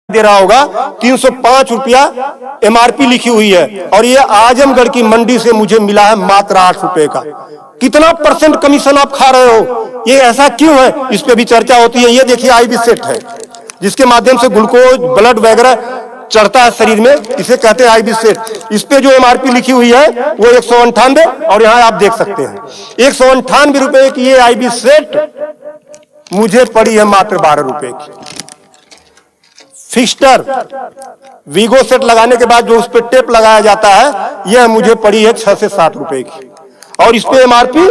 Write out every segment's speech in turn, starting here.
दे रहा होगा 305 रुपया एमआरपी लिखी हुई है और ये आजमगढ़ की मंडी से मुझे मिला है मात्र 8 रुपए का। कितना परसेंट कमीशन आप खा रहे हो? ये ऐसा क्यों है? इस पे भी चर्चा होती है। ये देखिए आईबी सेट है जिसके माध्यम से ग्लूकोज ब्लड वगैरह चढ़ता है शरीर में, इसे कहते हैं आईबी सेट। इस पे जो एमआरपी लिखी हुई है वो 198 और यहाँ आप देख सकते हैं 198 रुपए की ये आईबी सेट मुझे पड़ी है मात्र 12 रुपए की। फिक्स्टर वीगो सेट लगाने के बाद जो उस पर टेप लगाया जाता है यह मुझे पड़ी है 6 से 7 रुपए की और इस पे एमआरपी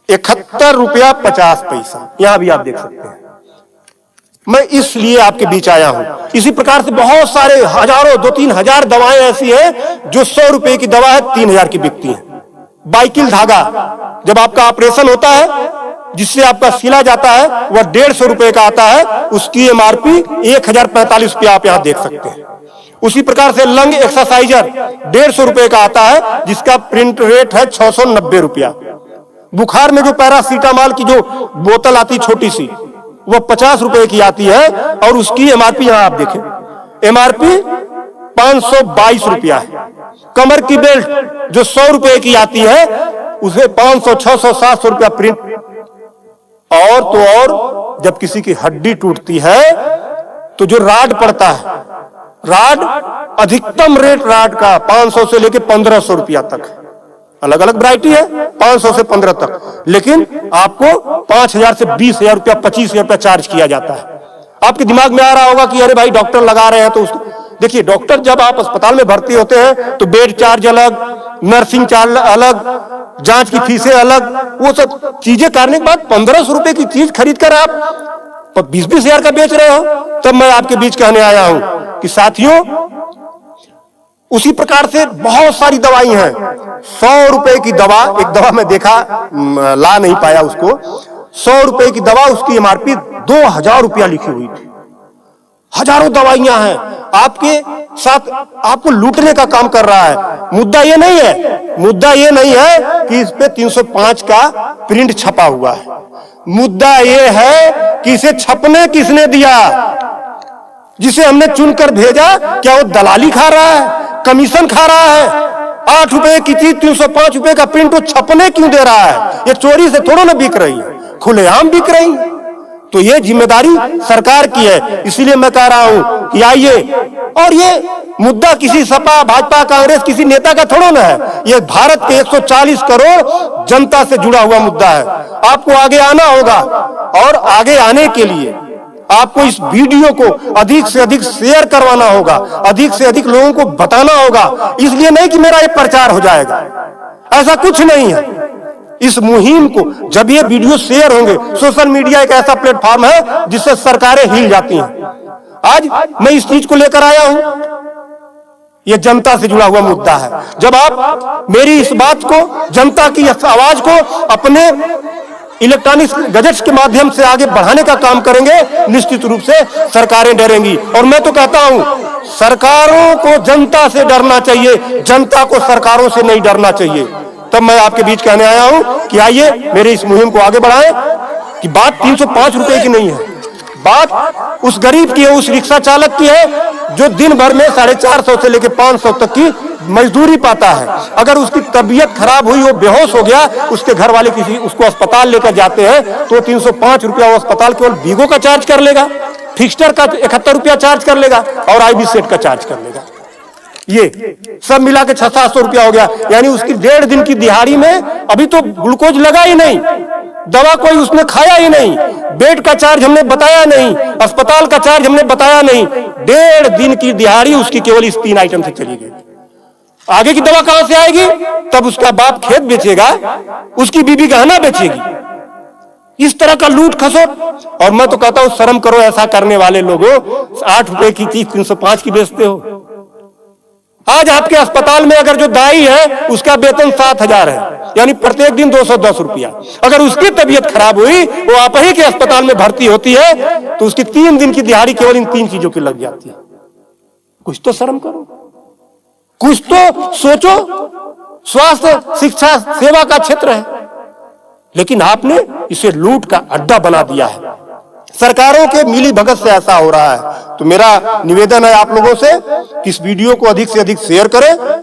71 रुपया 50 पैसा। यहां भी आप देख सकते हैं। मैं इसलिए आपके बीच आया हूं। इसी प्रकार से बहुत सारे हजारों 2-3 हजार दवाएं ऐसी हैं जो 100 रुपए की दवा है 3000 की बिकती है। बाइकिल धागा जब आपका ऑपरेशन होता है जिससे आपका सिला जाता है वह 150 रुपए का आता है, उसकी एमआरपी 1045 रुपया आप यहां देख सकते हैं। उसी प्रकार से लंग एक्सरसाइजर 150 रुपए का आता है जिसका प्रिंट रेट है 690 रुपया। बुखार में जो पैरासीटामॉल की जो बोतल आती छोटी सी वह 50 रुपए की आती है और उसकी एमआरपी यहां आप देखें एमआरपी 522 रुपया है। कमर की बेल्ट जो 100 रुपए की आती है उसे 500, 600, 700 रुपया प्रिंट। और तो और जब किसी की हड्डी टूटती है तो जो राड पड़ता है, राड अधिकतम रेट राड का 500 से लेकर 1500 रुपया तक, अलग अलग वैरायटी है 500 से 15 तक, लेकिन आपको 5000 से 20,000 रुपया 25,000 रुपया चार्ज किया जाता है। आपके दिमाग में आ रहा होगा कि अरे भाई डॉक्टर लगा रहे हैं तो उसको देखिए, डॉक्टर जब आप अस्पताल में भर्ती होते हैं तो बेड चार्ज अलग, नर्सिंग चार्ज अलग, जांच की फीसें अलग, वो सब चीजें करने के बाद 1500 रुपए की चीज खरीद कर आप 20-20 हजार का बेच रहे हो। तब मैं आपके बीच कहने आया हूं कि साथियों उसी प्रकार से बहुत सारी दवाई हैं। 100 रुपए की दवा, एक दवा मैं देखा ला नहीं पाया उसको, 100 रुपए की दवा उसकी एमआरपी 2000 रुपया लिखी हुई थी। हजारों दवाइयां हैं आपके साथ, आपको लूटने का काम कर रहा है। मुद्दा ये नहीं है, मुद्दा ये नहीं है कि इस पे 305 का प्रिंट छपा हुआ है। मुद्दा ये है कि इसे छपने किसने दिया? जिसे हमने चुनकर भेजा, क्या वो दलाली खा रहा है, कमीशन खा रहा है? 8 रुपए की चीज 305 रुपए का प्रिंट वो छपने क्यों दे रहा है? ये चोरी से थोड़ा ना बिक रही है, खुलेआम बिक रही है। तो ये जिम्मेदारी सरकार की है। इसीलिए मैं कह रहा हूं कि आइए, और ये मुद्दा किसी सपा, भाजपा, कांग्रेस किसी नेता का थोड़ा ना है, ये भारत के 140 करोड़ जनता से जुड़ा हुआ मुद्दा है। आपको आगे आना होगा और आगे आने के लिए आपको इस वीडियो को अधिक से अधिक शेयर करवाना होगा, अधिक से अधिक लोगों को बताना होगा। इसलिए नहीं कि मेरा ये प्रचार हो जाएगा, ऐसा कुछ नहीं है। इस मुहिम को जब ये वीडियो शेयर होंगे, सोशल मीडिया एक ऐसा प्लेटफॉर्म है जिससे सरकारें हिल जाती हैं। आज मैं इस चीज को लेकर आया हूं, ये जनता से जुड़ा हुआ मुद्दा है। जब आप मेरी इस बात को, जनता की आवाज को अपने इलेक्ट्रॉनिक गैजेट्स के माध्यम से आगे बढ़ाने का काम करेंगे, निश्चित रूप से सरकारें डरेंगी। और मैं तो कहता हूं सरकारों को जनता से डरना चाहिए, जनता को सरकारों से नहीं डरना चाहिए। तब मैं आपके बीच कहने आया हूं कि आइए मेरे इस मुहिम को आगे बढ़ाएं कि बात 305 रुपए की नहीं है, बात उस गरीब की है, उस रिक्शा चालक की है जो दिन भर में 450 से लेकर 500 तक की मजदूरी पाता है। अगर उसकी तबीयत खराब हुई, वो बेहोश हो गया, उसके घर वाले किसी उसको अस्पताल लेकर जाते हैं तो 305 रुपया वो अस्पताल केवल वीगो का चार्ज कर लेगा, फिक्स्टर का 71 रुपया चार्ज कर लेगा और आईबी सेट का चार्ज कर लेगा। ये सब मिला के 600-700 रुपया हो गया। यानी उसकी 1.5 दिन की दिहाड़ी में अभी तो ग्लूकोज लगा ही नहीं, दवा कोई उसने खाया ही नहीं, बेड का चार्ज हमने बताया नहीं, अस्पताल का चार्ज हमने बताया नहीं। 1.5 दिन की दिहाड़ी उसकी केवल इस 3 आइटम से चली गई। आगे की दवा कहां से आएगी? तब उसका बाप खेत बेचेगा, उसकी बीबी गहना बेचेगी। इस तरह का लूट खसोट। और मैं तो कहता हूं शर्म करो ऐसा करने वाले लोगों। 8 रुपए की चीज 305 की बेचते हो। आज आपके अस्पताल में अगर जो दाई है उसका वेतन 7,000 है, यानी प्रत्येक दिन 210 रुपया। अगर उसकी तबीयत खराब हुई, वो आप ही के अस्पताल में भर्ती होती है तो उसकी 3 दिन की दिहाड़ी केवल इन 3 चीजों की लग जाती है। कुछ तो शर्म करो, कुछ तो सोचो। स्वास्थ्य, शिक्षा, सेवा का क्षेत्र है, लेकिन आपने इसे लूट का अड्डा बना दिया है। सरकारों के मिली भगत से ऐसा हो रहा है। तो मेरा निवेदन है आप लोगों से कि इस वीडियो को अधिक से अधिक शेयर करें।